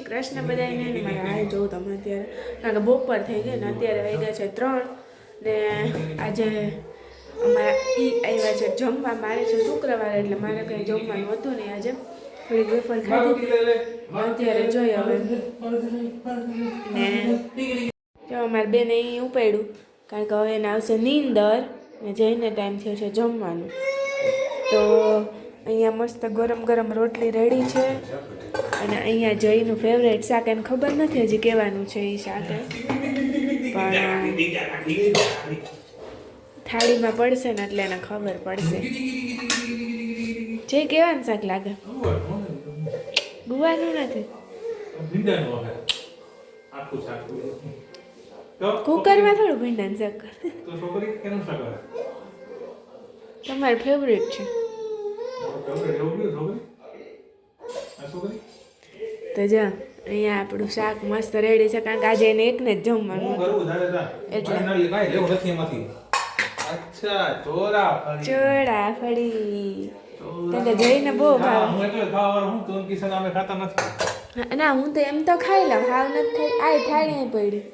કૃષ્ણ બધાને ને મારે હાલ જોઉં તમે અત્યારે કારણ કે બપોર થઈ ગઈ ને અત્યારે વાગ્યા છે 3 ને આજે અમારા આવ્યા છે જમવા મારે છે શુક્રવાર એટલે મારે કંઈ જમવાનું હતું નહીં આજે થોડીક વેફર ખાધી અત્યારે જોઈ હવે ને જો અમારી બેને અહીં ઉપાડ્યું કારણ કે હવે એને આવશે નીંદર ને જઈને ટાઈમ થયો છે જમવાનું તો અહીંયા મસ્ત ગરમ ગરમ રોટલી રેડી છે અને અહીંયા જઈનું ફેવરેટ શાક એને ખબર નથી હજી કહેવાનું છે એ શાક પણ થાળીમાં પડશે ને એટલે એને ખબર પડશે જે કેવાનું શાક લાગે ગુવાનું નથી કુકરમાં થોડું ભીંડાનું શાક તમારું ફેવરેટ છે તો જા અહીંયા આપણું શાક મસ્ત રેડી છે કારણ કે આજે એને એકને જ જમવાનું એટલે ચોળાફળી તને જઈને બહુ ભાવે ના હું તો એમ તો ખાઈ લઉં હાવ નથી ખાઈ આ થાળી પડી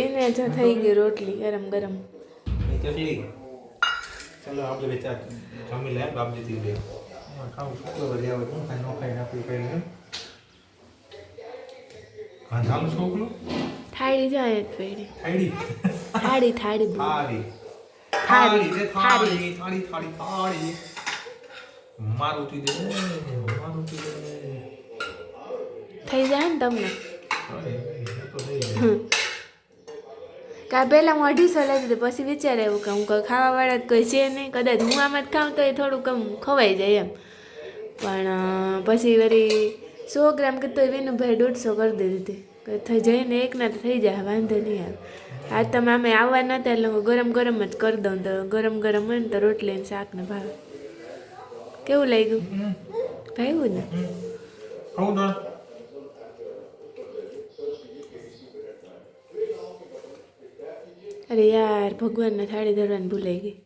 એને જો થઈ ગઈ રોટલી ગરમ ગરમ ચલો આપણે બેચા જમી લે બાપ જીતી લે ખાવ છોકરો વળી આવે તો ખાઈ નો ખાઈ નાખી પહેલે ખાવાનું છોકરો થાળી જાય પડી થાળી થાળી થાળી થાળી થાળી જે થાળી થાળી થાળી થાળી મારુતિ દે થઈ જાય ને તમને કા પહેલાં હું 250 લઈ દીધી પછી વિચાર આવ્યું કે હું ખાવાવાળા જ કોઈ છે નહીં કદાચ હું આમાં જ ખાઉં તો એ થોડું કમ ખવાઈ જાય એમ પણ પછી વળી 100 ગ્રામ કીધું વિનુભાઈ 150 કરી દીધી થઈ જઈને એકના તો થઈ જાય વાંધો નહીં આવે આ તમે આમે આવવા નતા એટલે હું ગરમ ગરમ જ કરી દઉં તો ગરમ ગરમ હોય ને તો રોટલી ને શાક ને ભાવે કેવું લાગ્યું ભાવ્યું ને અરે યાર ભગવાનને થાળી ધરવાની ભૂલાઈ ગઈ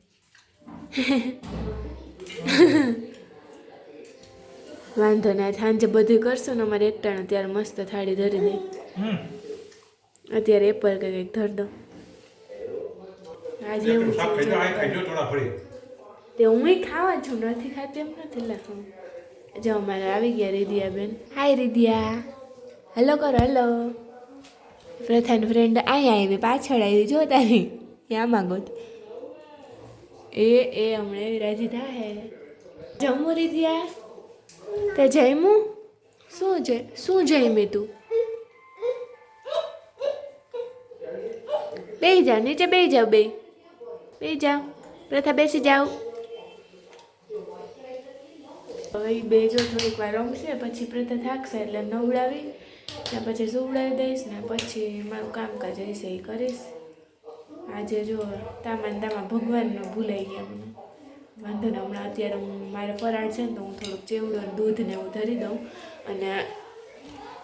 વાંધો ના સાંજે બધું કરશું ને અમારે એકટાણું ત્યારે મસ્ત થાળી ધરી દઈ અત્યારે એપલ કંઈક ધર દો આજે એવું તે હું ખાવા છું નથી ખાતી એમ નથી લખું જો અમારે આવી ગયા રીધિયા બેન હાય રીધિયા હલો કરો હલો પ્રથાની ફ્રેન્ડ અહીંયા આવી પાછળ આવી જો તારી આમાં ગોત એ હમણાં એવી રાજી થાય જમવું રીધિયા તે જમ્યું શું જમી તું બેસી જાઓ નીચે બેસી જાઓ બેસી જાઓ પ્રથા બેસી જાઓ હવે બે જો થોડીક વાર રમશે પછી પ્રથા થાકશે એટલે નવડાવી ને પછી સુવડાવી દઈશ ને પછી મારું કામકાજ હશે એ કરીશ આજે જો તામાં ભગવાનનો ભૂલાઈ ગયા મને વાંધો ને હમણાં અત્યારે હું મારે ફરાળ છે ને તો હું થોડુંક ચેવડો દૂધ ને એવું ધરી દઉં અને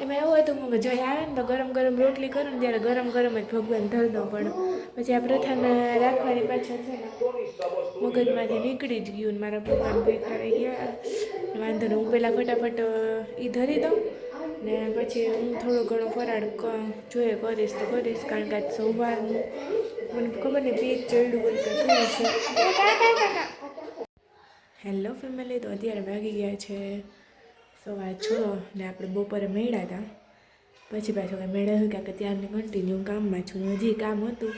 એમાં એવું હોય તો હું જઈ આવે ને તો ગરમ ગરમ રોટલી કરું ને ત્યારે ગરમ ગરમ જ ભગવાન ધરી દઉં પણ પછી આ પ્રથાને રાખવાની પાછળ છે ને મગજમાંથી નીકળી જ ગયું ને મારા ભગવાન દેખાઈ ગયા વાંધો ને હું પહેલાં ફટાફટ એ ધરી દઉં ને પછી હું થોડો ઘણો ફરાળ જોઈએ કરીશ તો કરીશ કારણ કે આજ સવારનું મને ખબર નહીં પેટ ચડ્યું હોય કે શું છે હેલો ફેમિલી તો અત્યારે વાગી ગયા છે 6:15 ને આપણે બપોરે મળ્યા હતા પછી પાછું કંઈ મેળવ્યું કે ત્યારની કન્ટિન્યુ કામમાં છું હજી કામ હતું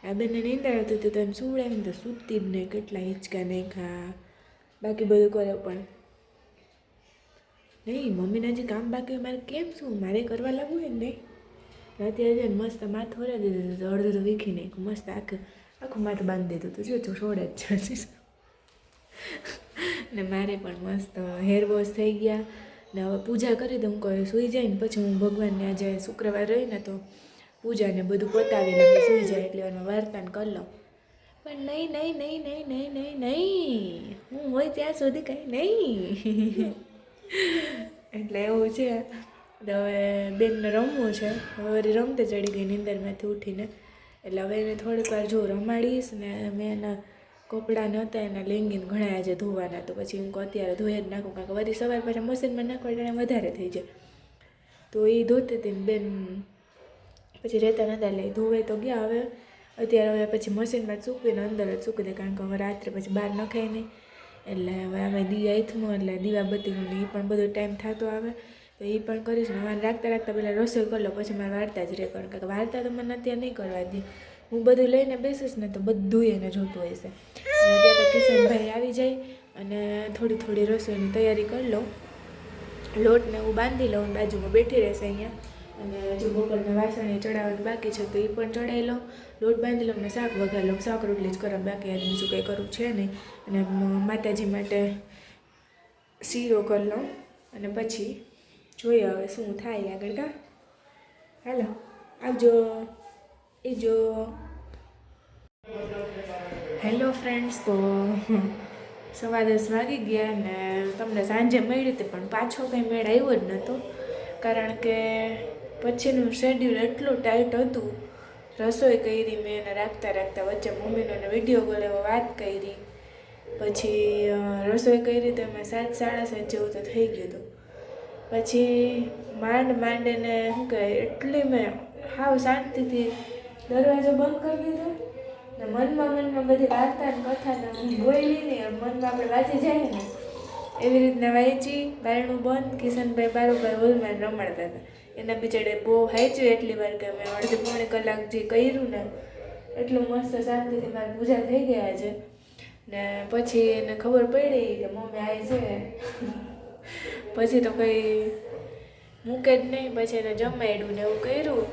આ બંને નીંદર હતું તો તમે સુવડાવીને તો સૂતી જ નહીં કેટલા હિંચકા નહીં ખા બાકી બધું કરે પણ નહીં મમ્મીને હજી કામ બાકી મારે કેમ શું મારે કરવા લાગવું હોય ને નહીં અત્યારે છે ને મસ્ત માથું ઓરા દીધું તો અડધું વીખી નાખ્યું મસ્ત આખું માથું બાંધી દીધું તો જો છોડે જ છે ને મારે પણ મસ્ત હેર વોશ થઈ ગયા ને હવે પૂજા કરી દઉં કોઈ સૂઈ જાય ને પછી હું ભગવાનને આજે શુક્રવાર રહી ને તો પૂજાને બધું પતાવી લઉં સૂઈ જાય એટલે એમાં વાર્તાને કરી લઉં પણ નહીં હું હોય ત્યાં સુધી કંઈ નહીં એટલે એવું છે તો હવે બેનને રમવું છે હવે રમતે ચડી ગઈ નીંદરમાંથી ઉઠીને એટલે હવે એને થોડીક વાર જો રમાડીશ ને મેં એને કપડાં નહોતા એના લેંગીને ઘણા આજે ધોવાના, તો પછી હું કહું અત્યારે ધોઈ જ નાખું, કારણ કે વળી સવાર પાછા મશીનમાં નાખવા ટાણે વધારે થઈ જાય. તો એ ધોતી હતી ને બેન પછી રહેતા નહોતા એટલે ધોવાઈ તો ગયા. હવે અત્યારે હવે પછી મશીનમાં જ સૂકવીને અંદર જ સૂકી દે, કારણ કે હવે રાત્રે પછી બહાર નખાય નહીં. એટલે હવે અમે દીવા આથમું એટલે દીવાબત્તીનું ને એ પણ બધો ટાઈમ થતો આવે, તો એ પણ કરીશ ને. અમારે રાખતા પહેલાં રસોઈ કરી લો, પછી મારે વાર્તા જ રહે, કારણ કે વાર્તા તો મને અત્યારે નહીં કરવા દે. હું બધું લઈને બેસીશ ને તો બધું એને જોતું હશે. અને અત્યારે તો કિશનભાઈ આવી જાય અને થોડી થોડી રસોઈની તૈયારી કરી લઉં, લોટને હું બાંધી લઉં, બાજુમાં બેઠી રહેશે અહીંયા. અને હજુ બપોરના વાસણે ચડાવવાનું બાકી છે તો એ પણ ચડાવી લઉં, લોટ બાંધી લઉં ને શાક વઘારી લઉં. શાક રોટલી જ કરવા બાકી, આજે બીજું કંઈ કરવું છે નહીં. અને માતાજી માટે શીરો કરી લઉં અને પછી જોઈએ હવે શું થાય આગળ. કા હાલો આવજો. જો હેલો ફ્રેન્ડ્સ, તો 10:15 વાગી ગયા ને તમને સાંજે મળી હતી, પણ પાછો કંઈ મેળ આવ્યો જ નહોતો, કારણ કે પછીનું શેડ્યુલ એટલું ટાઈટ હતું. રસોઈ કરી મેં એને રાખતા વચ્ચે મમ્મીનો વિડીયો કોલ એવો વાત કરી, પછી રસોઈ કરી તો એમાં 7, 7:30 જેવું તો થઈ ગયું હતું. પછી માંડ એને શું કહે એટલી મેં હાવ શાંતિથી દરવાજો બંધ કરી દીધો ને મનમાં બધી વાર્તા ને કથાને હું બોલી નહીં, મનમાં આપણે વાંચી જાય ને એવી રીતના વાંચી. બારણું બંધ, કિશનભાઈ બારોબાર હોલમાં રમાડતા હતા. એના બિચારે બહુ હાંચ્યું એટલી વાર કે મેં અડધી પોણી કલાક જે કર્યું ને એટલું મસ્ત શાંતિથી મારી પૂજા થઈ ગયા છે. ને પછી એને ખબર પડી કે મમ્મી આવી છે, પછી તો કંઈ મૂકે જ નહીં. પછી એને જમાડ્યું ને એવું કર્યું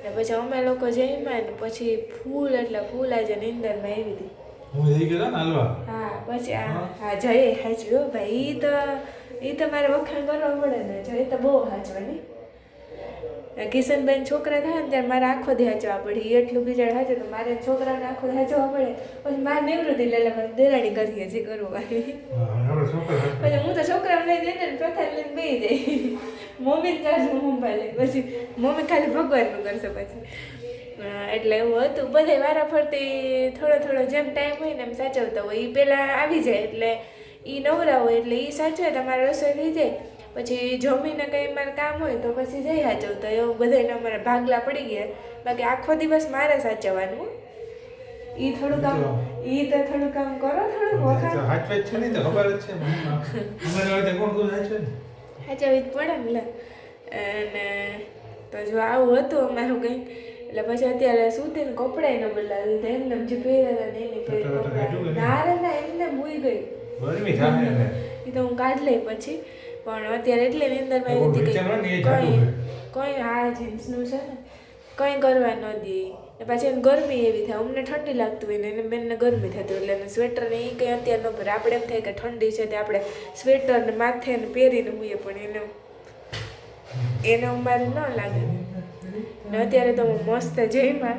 ને પછી અમે લોકો જમ્યા ને પછી ફૂલ એટલે ફૂલ આજે નીંદરમાં આવી હતી. હા પછી હા જય હાચવ્યો ભાઈ. એ તો મારે વખાણ કરવા પડે ને, જય તો બહુ હાચવાની. કિશનભાઈ છોકરા થાય ને ત્યારે મારે આખો દી હાચવા પડે, એટલું બિચાર હાચે તો મારે છોકરાને આખો હાચવા પડે. પછી મારે નિવૃત્તિ લે મારે દેરાણી કરીએ જે કરવું હોય. પછી હું તો છોકરાને લઈ દઈને પ્રથા લઈને બેસી જાય, મમ્મી ચાર્જ મોબાઈલ લે, પછી મમ્મી ખાલી ભગવાનનું કરશે પછી. એટલે એવું હતું. બધે વારા ફરતી થોડો જેમ ટાઈમ હોય ને એમ સાચવતા હોય. એ પહેલાં આવી જાય એટલે એ નવરા હોય એટલે એ સાચવે, તમારે રસોઈ થઈ જાય. પછી જમીને કંઈ મારે કામ હોય તો પછી જઈ સાચવતા. એવું બધાને અમારે ભાગલા પડી ગયા. બાકી આખો દિવસ મારે સાચવવાનું. એ થોડું કામ કરો, થોડુંક વખાણ સાચવવી જ પડે ને. અને તો જો આવું હતું અમારું કંઈક. એટલે પછી અત્યારે સુતીને કપડાં ન બદલાવી, એમને જે પહેર્યા હતા ને એની પહેરી ના એમને ભૂઈ ગઈ એ તો હું કાઢ લઈ પછી. પણ અત્યારે એટલે નીંદરમાં આવી હતી કંઈ આ જીન્સનું છે ને કંઈ કરવા ન દે. પાછી એને ગરમી એવી થાય, અમને ઠંડી લાગતું હોય ને એને બેનને ગરમી થતી હોય એટલે સ્વેટર ને એ કંઈ અત્યારે ન પહેરે. આપણે એમ થાય કે ઠંડી છે તે આપણે સ્વેટર ને માથે ને પહેરીને હોઈએ, પણ એને અમારે ન લાગે. ને અત્યારે તો મસ્ત જઈમાં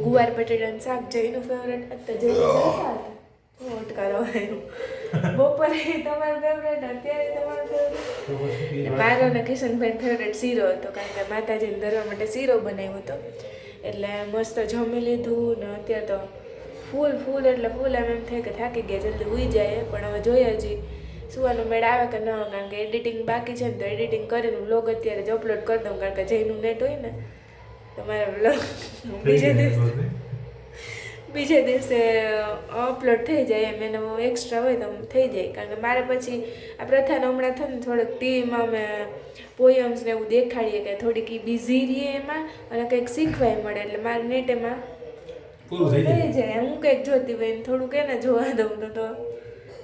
ગુવાર બટેટાનું શાક જઈનું ફેવરેટ હતું. જઈ જલસા હતા ઓટકારો બપોરે તમારું ફેવરેટ, અત્યારે તમારું ફેવરેટ. મારો ને કિશનભાઈ ફેવરેટ શીરો હતો, કારણ કે માતાજીને ધરવા માટે શીરો બનાવ્યો હતો. એટલે મસ્ત જમી લીધું ને અત્યારે તો ફૂલ એટલે ફૂલ એમ થાય કે થાકી ગયા, જલ્દી ઉઈ જાય. પણ હવે જોઈએ હજી સુવાનું મેળ આવે કે ન, કારણ કે એડિટિંગ બાકી છે ને તો એડિટિંગ કરીને વ્લોગ અત્યારે જ અપલોડ કરી દઉં, કારણ કે જઈનું નેટ હોય ને તો મારા વ્લોગ બીજે દિવસે અપલોડ થઈ જાય એમ, એનો એક્સ્ટ્રા હોય તો થઈ જાય. કારણ કે મારે પછી આ પ્રથાને હમણાં થાય ને થોડીક ટીવીમાં અમે પોયમ્સ ને એવું દેખાડીએ કે થોડીક એ બિઝી રહીએ એમાં અને કંઈક શીખવાય મળે, એટલે મારે નેટ એમાં પૂરું થઈ જાય. હું કંઈક જોતી હોય ને થોડુંક એને જોવા દઉં તો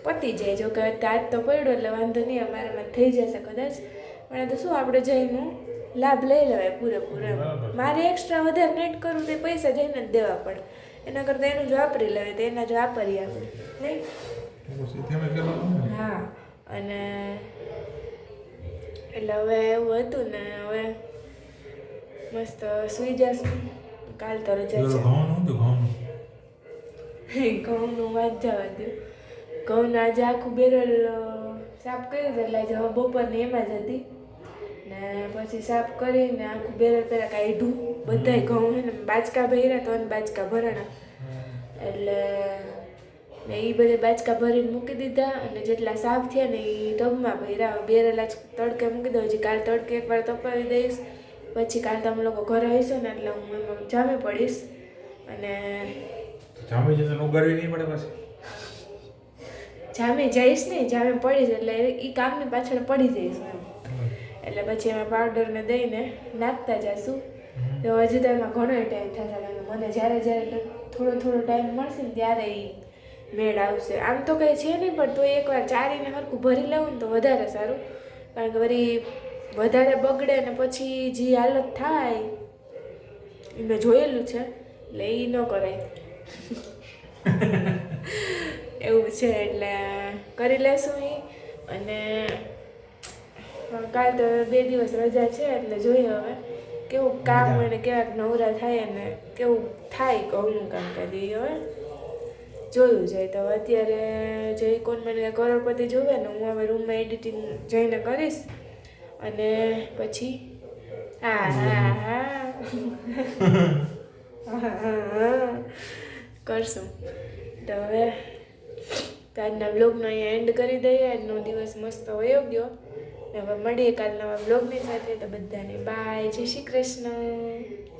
પતી જાય. જો કે આજ તો પડ્યો એટલે વાંધો નહીં, અમારામાં થઈ જશે કદાચ. પણ તો શું આપણે જઈનું લાભ લઈ લેવાય પૂરેપૂરો. મારે એક્સ્ટ્રા વધારે નેટ કરવું તે પૈસા જઈને જ દેવા પડે, એના કરતાં એનું જ વાપરી લેવાય તો એના જ વાપરીએ આપણે નહીં. હા અને એટલે હવે એવું હતું ને હવે મસ્ત સુઈ જશું. કાલ તો રજા છે. ઘઉંનું વાત જવા દો. ઘઉંનું આજે આખું બેરલ સાફ કર્યું હતું એટલે આજે બપોરની એમાં જ હતી ને પછી સાફ કરીને આખું બેરલ પહેલાં કાઢ્યું. બધાય ઘઉં છે ને બાચકા ભર્યા તો બાચકા ભરણા એટલે ને એ બધે બાચકા ભરીને મૂકી દીધા અને જેટલા સાફ થયા ને એ ટબમાં ભર્યા બેરેલા જ તડકે મૂકી દઉં હજી કાલ તડકે એકવાર તપાવી દઈશ પછી કાલ તમે લોકો ઘરે હશો ને એટલે હું એમાં જામી પડીશ અને જામી જશે ઉગાડવી નહીં પડે પાછી જામી જઈશ નહીં જામી પડીશ એટલે એ કામની પાછળ પડી જઈશ એમ એટલે પછી એમાં પાવડરને દઈને નાખતા જઈશું તો હજી તો એમાં ઘણો ટાઈમ થશે અને મને જ્યારે જ્યારે થોડો ટાઈમ મળશે ને ત્યારે એ મેળ આવશે આમ તો કંઈ છે નહીં પણ તો એકવાર ચારીને હરખું ભરી લેવું ને તો વધારે સારું કારણ કે વળી વધારે બગડે ને પછી જે હાલત થાય એ મેં જોયેલું છે એટલે એ ન કરાય એવું છે એટલે કરી લેશું એ અને કાલ તો 2 દિવસ રજા છે એટલે જોઈએ હવે કેવું કામ અને કેવાક નવરા થાય અને કેવું થાય કૌલું કામ કરી હવે જોયું જાય તો અત્યારે જે કોણ મને કરોડપતિ જોવે ને હું હવે રૂમમાં એડિટિંગ જઈને કરીશ અને પછી કરશું તો હવે આજના બ્લોગનો અહીંયા એન્ડ કરી દઈએ આજનો દિવસ મસ્ત વયો ગયો હવે મળીએ કાલ નવા બ્લોગની સાથે તો બધાને બાય જય શ્રી કૃષ્ણ